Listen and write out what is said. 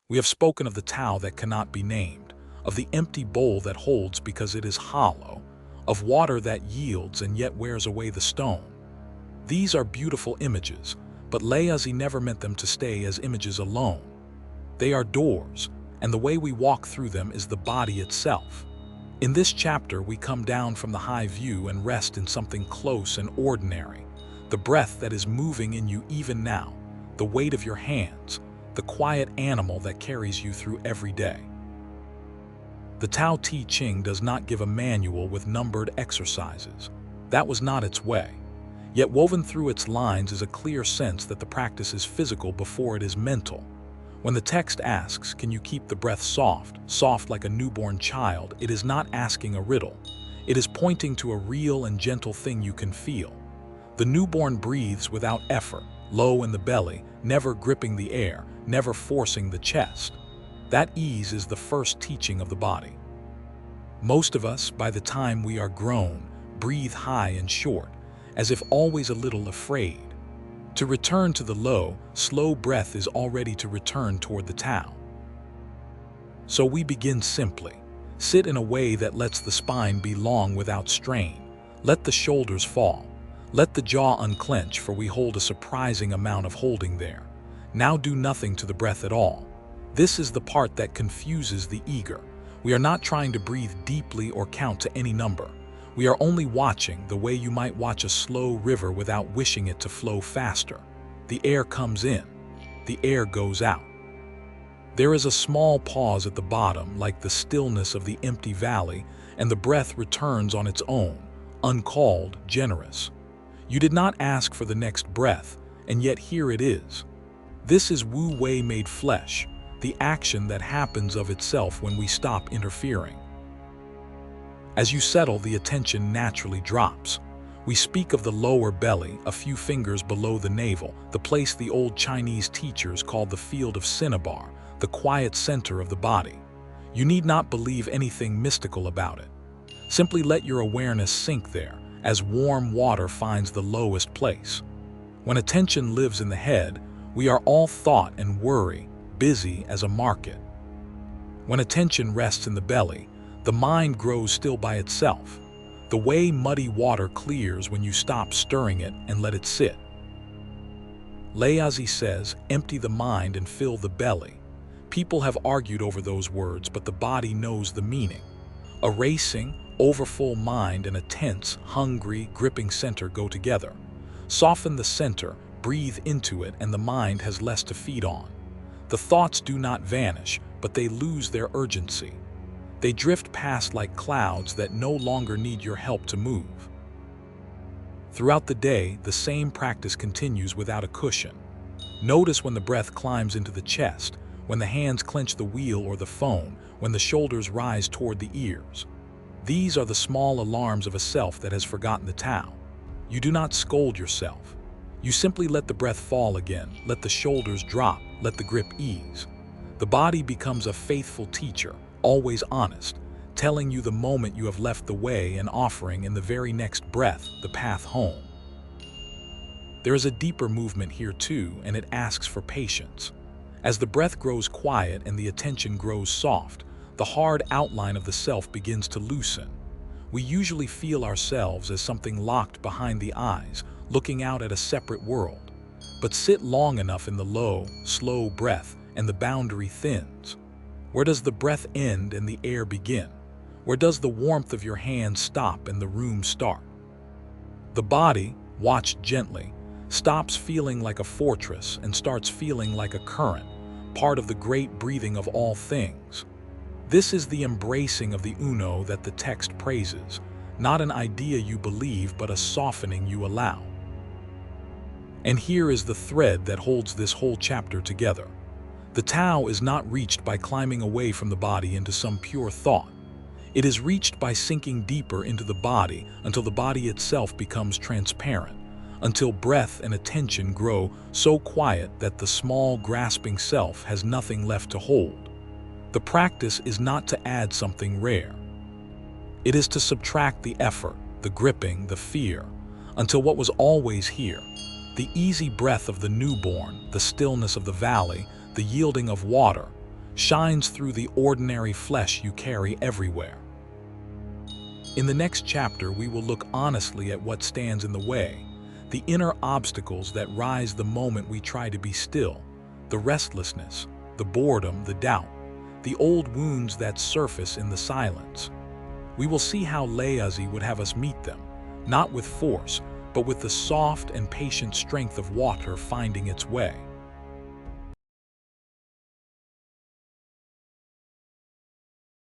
We have spoken of the Tao that cannot be named, of the empty bowl that holds because it is hollow, of water that yields and yet wears away the stone. These are beautiful images, but Laozi never meant them to stay as images alone. They are doors, and the way we walk through them is the body itself. In this chapter, we come down from the high view and rest in something close and ordinary, the breath that is moving in you even now, the weight of your hands, the quiet animal that carries you through every day. The Tao Te Ching does not give a manual with numbered exercises. That was not its way. Yet woven through its lines is a clear sense that the practice is physical before it is mental. When the text asks, "Can you keep the breath soft, soft like a newborn child?" it is not asking a riddle. It is pointing to a real and gentle thing you can feel. The newborn breathes without effort, low in the belly, never gripping the air, never forcing the chest. That ease is the first teaching of the body. Most of us, by the time we are grown, breathe high and short, as if always a little afraid. To return to the low, slow breath is already to return toward the Tao. So we begin simply. Sit in a way that lets the spine be long without strain. Let the shoulders fall. Let the jaw unclench, for we hold a surprising amount of holding there. Now do nothing to the breath at all. This is the part that confuses the eager. We are not trying to breathe deeply or count to any number. We are only watching the way you might watch a slow river without wishing it to flow faster. The air comes in. The air goes out. There is a small pause at the bottom, like the stillness of the empty valley, and the breath returns on its own, uncalled, generous. You did not ask for the next breath, and yet here it is. This is Wu Wei made flesh, the action that happens of itself when we stop interfering. As you settle, the attention naturally drops. We speak of the lower belly, a few fingers below the navel, the place the old Chinese teachers called the field of cinnabar, the quiet center of the body. You need not believe anything mystical about it. Simply let your awareness sink there, as warm water finds the lowest place. When attention lives in the head, we are all thought and worry, busy as a market. When attention rests in the belly, the mind grows still by itself, the way muddy water clears when you stop stirring it and let it sit. Laozi says, "Empty the mind and fill the belly." People have argued over those words, but the body knows the meaning. A racing, overfull mind and a tense, hungry, gripping center go together. Soften the center, breathe into it, and the mind has less to feed on. The thoughts do not vanish, but they lose their urgency. They drift past like clouds that no longer need your help to move. Throughout the day, the same practice continues without a cushion. Notice when the breath climbs into the chest, when the hands clench the wheel or the phone, when the shoulders rise toward the ears. These are the small alarms of a self that has forgotten the Tao. You do not scold yourself. You simply let the breath fall again, let the shoulders drop, let the grip ease. The body becomes a faithful teacher, always honest, telling you the moment you have left the way and offering in the very next breath the path home. There is a deeper movement here too, and it asks for patience. As the breath grows quiet and the attention grows soft, the hard outline of the self begins to loosen. We usually feel ourselves as something locked behind the eyes, looking out at a separate world. But sit long enough in the low, slow breath, and the boundary thins. Where does the breath end and the air begin? Where does the warmth of your hands stop and the room start? The body, watched gently, stops feeling like a fortress and starts feeling like a current, part of the great breathing of all things. This is the embracing of the Uno that the text praises, not an idea you believe, but a softening you allow. And here is the thread that holds this whole chapter together. The Tao is not reached by climbing away from the body into some pure thought. It is reached by sinking deeper into the body until the body itself becomes transparent, until breath and attention grow so quiet that the small, grasping self has nothing left to hold. The practice is not to add something rare. It is to subtract the effort, the gripping, the fear, until what was always here, the easy breath of the newborn, the stillness of the valley, the yielding of water, shines through the ordinary flesh you carry everywhere. In the next chapter, we will look honestly at what stands in the way, the inner obstacles that rise the moment we try to be still, the restlessness, the boredom, the doubt, the old wounds that surface in the silence. We will see how Laozi would have us meet them, not with force, but with the soft and patient strength of water finding its way.